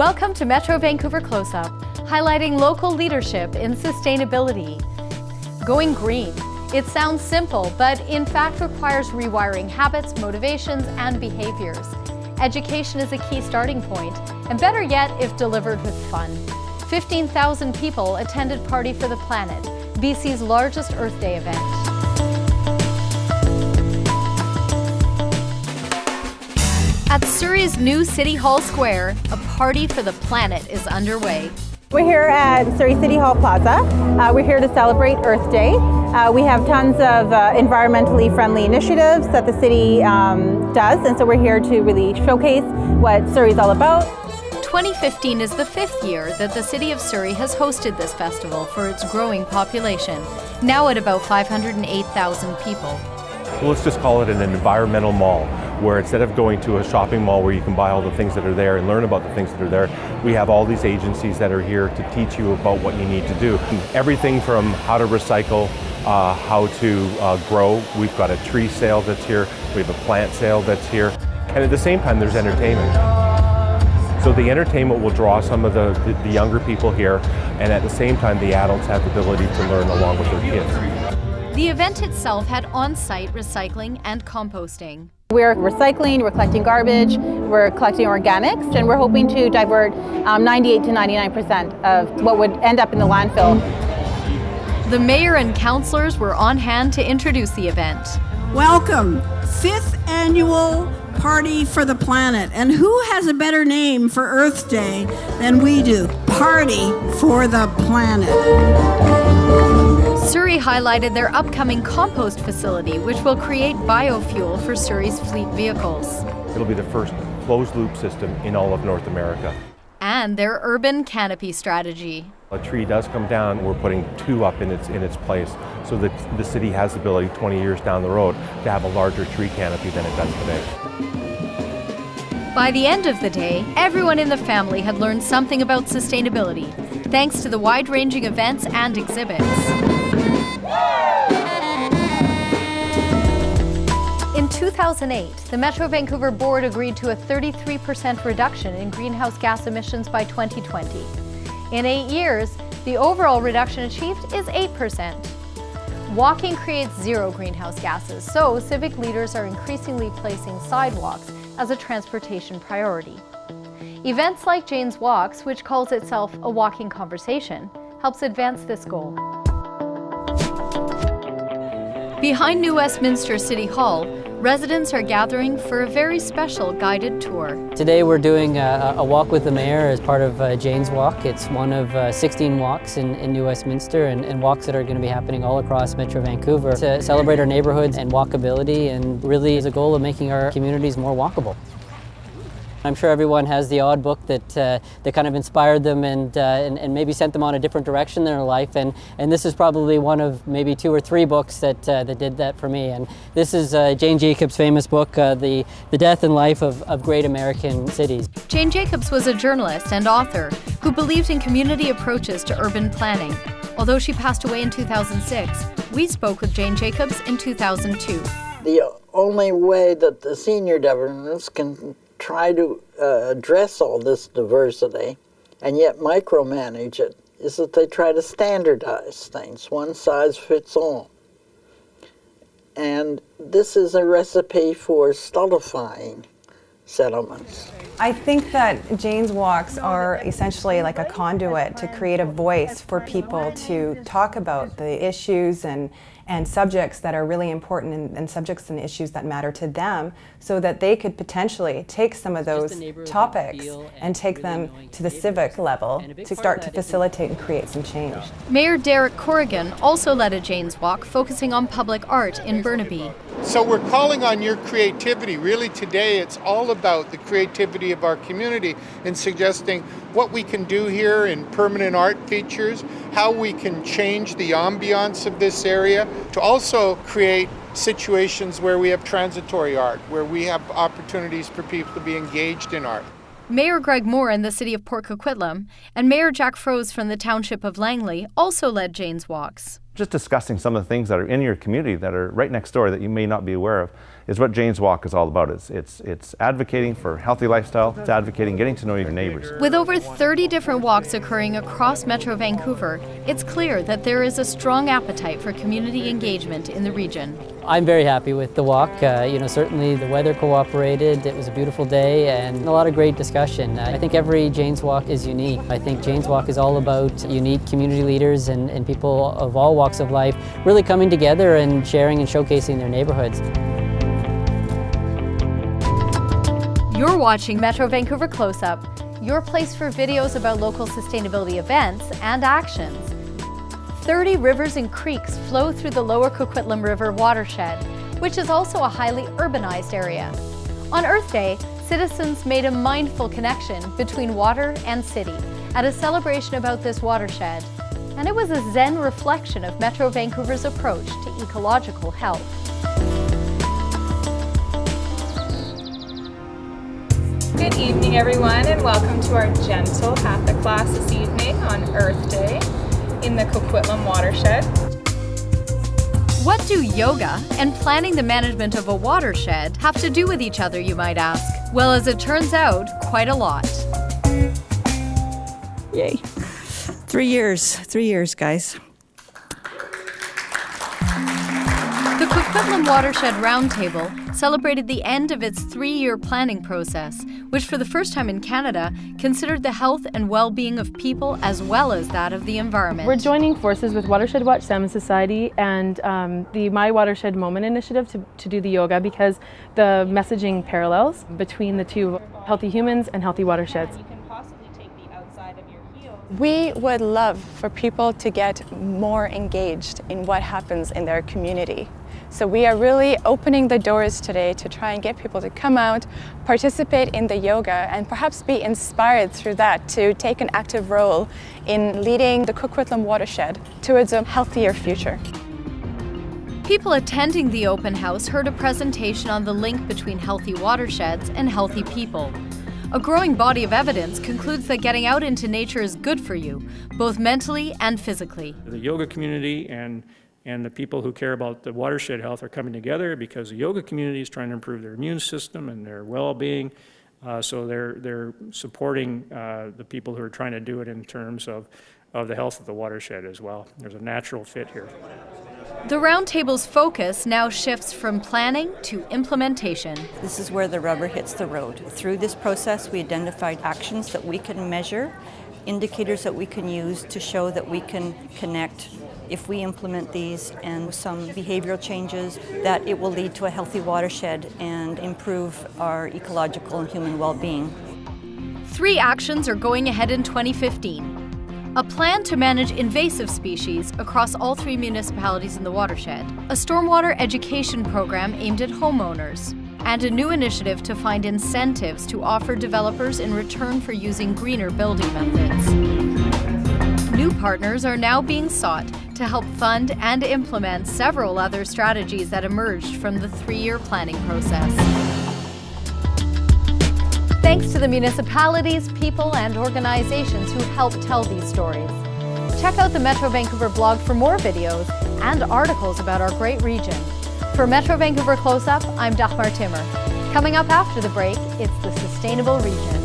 Welcome to Metro Vancouver Close-Up, highlighting local leadership in sustainability. Going green. It sounds simple, but in fact requires rewiring habits, motivations, and behaviors. Education is a key starting point, and better yet if delivered with fun. 15,000 people attended Party for the Planet, BC's largest Earth Day event. At Surrey's new City Hall Square, a Party for the Planet is underway. We're here at Surrey City Hall Plaza. We're here to celebrate Earth Day. We have tons of environmentally friendly initiatives that the city does, and so we're here to really showcase what Surrey's all about. 2015 is the 5th year that the City of Surrey has hosted this festival for its growing population, now at about 508,000 people. Well, let's just call it an environmental mall, where instead of going to a shopping mall where you can buy all the things that are there and learn about the things that are there, we have all these agencies that are here to teach you about what you need to do. Everything from how to recycle, how to grow. We've got a tree sale that's here, we have a plant sale that's here, and at the same time there's entertainment. So the entertainment will draw some of the younger people here, and at the same time the adults have the ability to learn along with their kids. The event itself had on-site recycling and composting. We're recycling, we're collecting garbage, we're collecting organics, and we're hoping to divert 98 to 99% of what would end up in the landfill. The mayor and councillors were on hand to introduce the event. Welcome, 5th annual Party for the Planet. And who has a better name for Earth Day than we do? Party for the Planet. Surrey highlighted their upcoming compost facility, which will create biofuel for Surrey's fleet vehicles. It'll be the first closed-loop system in all of North America. And their urban canopy strategy. A tree does come down, we're putting 2 up in its place, so that the city has the ability 20 years down the road to have a larger tree canopy than it does today. By the end of the day, everyone in the family had learned something about sustainability, thanks to the wide-ranging events and exhibits. In 2008, the Metro Vancouver Board agreed to a 33% reduction in greenhouse gas emissions by 2020. In 8 years, the overall reduction achieved is 8%. Walking creates 0 greenhouse gases, so civic leaders are increasingly placing sidewalks as a transportation priority. Events like Jane's Walks, which calls itself a walking conversation, helps advance this goal. Behind New Westminster City Hall, residents are gathering for a very special guided tour. Today we're doing a walk with the mayor as part of Jane's Walk. It's one of 16 walks in New Westminster and walks that are going to be happening all across Metro Vancouver to celebrate our neighborhoods and walkability, and really is a goal of making our communities more walkable. I'm sure everyone has the odd book that kind of inspired them and maybe sent them on a different direction in their life, and this is probably one of maybe 2 or 3 books that did that for me. And this is Jane Jacobs' famous book, The Death and Life of Great American Cities. Jane Jacobs was a journalist and author who believed in community approaches to urban planning. Although she passed away in 2006, we spoke with Jane Jacobs in 2002. The only way that the senior governments can try to address all this diversity and yet micromanage it is that they try to standardize things. One size fits all. And this is a recipe for stultifying settlements. I think that Jane's Walks are essentially like a conduit to create a voice for people to talk about the issues and subjects that are really important and subjects and issues that matter to them, so that they could potentially take some of those topics and take them to the civic level to start to facilitate and create some change. Mayor Corrigan also led a Jane's Walk focusing on public art in Burnaby. So we're calling on your creativity. Really today it's all about the creativity of our community in suggesting what we can do here in permanent art features, how we can change the ambiance of this area, to also create situations where we have transitory art, where we have opportunities for people to be engaged in art. Mayor Greg Moore in the city of Coquitlam and Mayor Froese from the Township of Langley also led Jane's Walks. just discussing some of the things that are in your community that are right next door that you may not be aware of is what Jane's Walk is all about. It's advocating for healthy lifestyle, it's advocating getting to know your neighbors. With over 30 different walks occurring across Metro Vancouver, it's clear that there is a strong appetite for community engagement in the region. I'm very happy with the walk. Certainly the weather cooperated, it was a beautiful day and a lot of great discussion. I think every Jane's Walk is unique. I think Jane's Walk is all about unique community leaders and people of all walks of life really coming together and sharing and showcasing their neighborhoods. You're watching Metro Vancouver Close-Up, your place for videos about local sustainability events and actions. 30 rivers and creeks flow through the lower Coquitlam River watershed, which is also a highly urbanized area. On Earth Day, citizens made a mindful connection between water and city at a celebration about this watershed. And it was a zen reflection of Metro Vancouver's approach to ecological health. Good evening, everyone, and welcome to our gentle Hatha class this evening on Earth Day in the Coquitlam Watershed. What do yoga and planning the management of a watershed have to do with each other, you might ask? Well, as it turns out, quite a lot. Yay. 3 years, guys. The Coquitlam Watershed Roundtable celebrated the end of its 3-year planning process, which for the first time in Canada considered the health and well-being of people as well as that of the environment. We're joining forces with Watershed Watch Salmon Society and the My Watershed Moment initiative to do the yoga because the messaging parallels between the two, healthy humans and healthy watersheds. We would love for people to get more engaged in what happens in their community. So we are really opening the doors today to try and get people to come out, participate in the yoga, and perhaps be inspired through that to take an active role in leading the Coquitlam watershed towards a healthier future. People attending the open house heard a presentation on the link between healthy watersheds and healthy people. A growing body of evidence concludes that getting out into nature is good for you, both mentally and physically. The yoga community and the people who care about the watershed health are coming together because the yoga community is trying to improve their immune system and their well-being. So they're supporting the people who are trying to do it in terms of the health of the watershed as well. There's a natural fit here. The Roundtable's focus now shifts from planning to implementation. This is where the rubber hits the road. Through this process, we identified actions that we can measure, indicators that we can use to show that we can connect if we implement these and some behavioral changes, that it will lead to a healthy watershed and improve our ecological and human well-being. 3 actions are going ahead in 2015. A plan to manage invasive species across all 3 municipalities in the watershed, a stormwater education program aimed at homeowners, and a new initiative to find incentives to offer developers in return for using greener building methods. New partners are now being sought to help fund and implement several other strategies that emerged from the 3-year planning process. Thanks to the municipalities, people, and organizations who help tell these stories. Check out the Metro Vancouver blog for more videos and articles about our great region. For Metro Vancouver Close-Up, I'm Dagmar Timmer. Coming up after the break, it's the Sustainable Region.